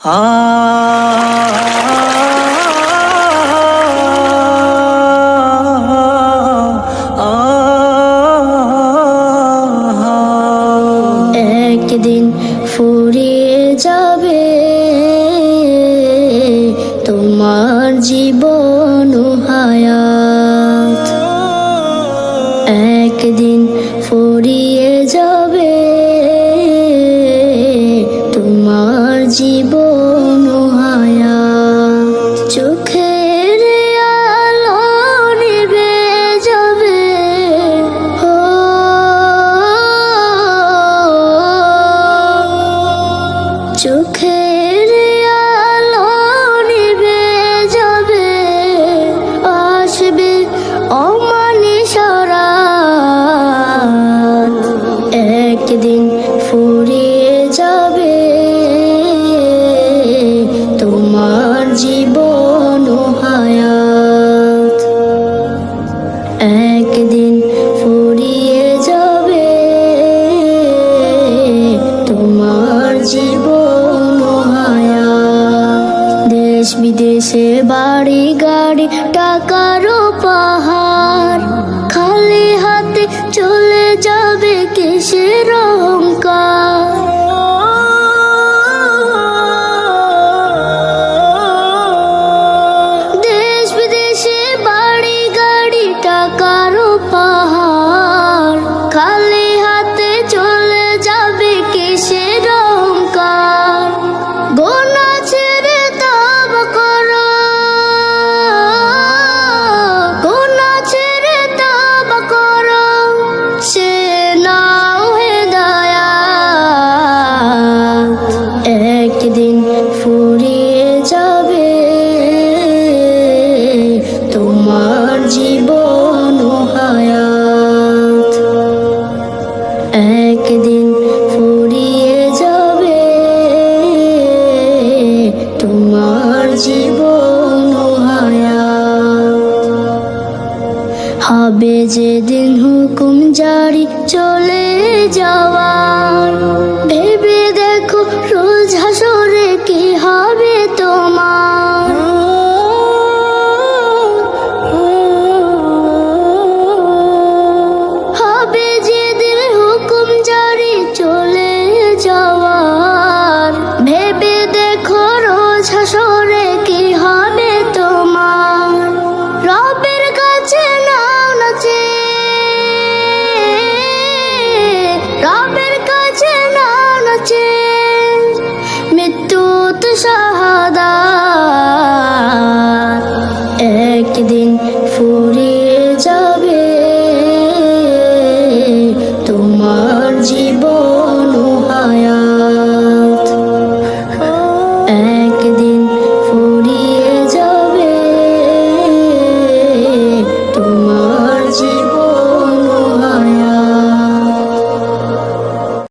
একদিন ফুরিয়ে যাবে তোমার জীবন হায়াত, একদিন ফুরিয়ে যাবে তোমার জীবন হায়াত। চোখের আলো নিভে যাবে, চোখের আলো নিভে যাবে, আসবে অমানিসা রাত। একদিন ফুরিয়ে যাবে তোমার জীবন হায়াত, একদিন ফুরিয়ে যাবে তোমার জীবন হায়াত। দেশ বিদেশে বাড়ি গাড়ি টাকারও পাহাড়, খালি হাতে চলে যাবে কিসের অহংকার। দেশ বিদেশে বাড়ি গাড়ি টাকারও পাহাড়, খালি হাতে চলে যাবে কিসের অহংকার। গোনা ছেড়ে তওবা করো, গোনা ছেড়ে তওবা করো, সে নাও হেদায়াত। একদিন ফুরিয়ে যাবে তোমার জীবন হায়াত, একদিন ফুরিয়ে যাবে তোমার জীবন হায়াত। হবে যেদিন হুকুম জারি চলে যাওয়ার, ভেবে দেখো রোজ হাসরে কি হবে তোমার। হবে যেদিন হুকুম জারি চলে যাওয়ার, ভেবে দেখো রোজ হাসরে কি হবে তোমার। রবের কাছে নাও না চেয়ে, রবের কাছে নাও না চেয়ে, মৃত্যু তো সাহা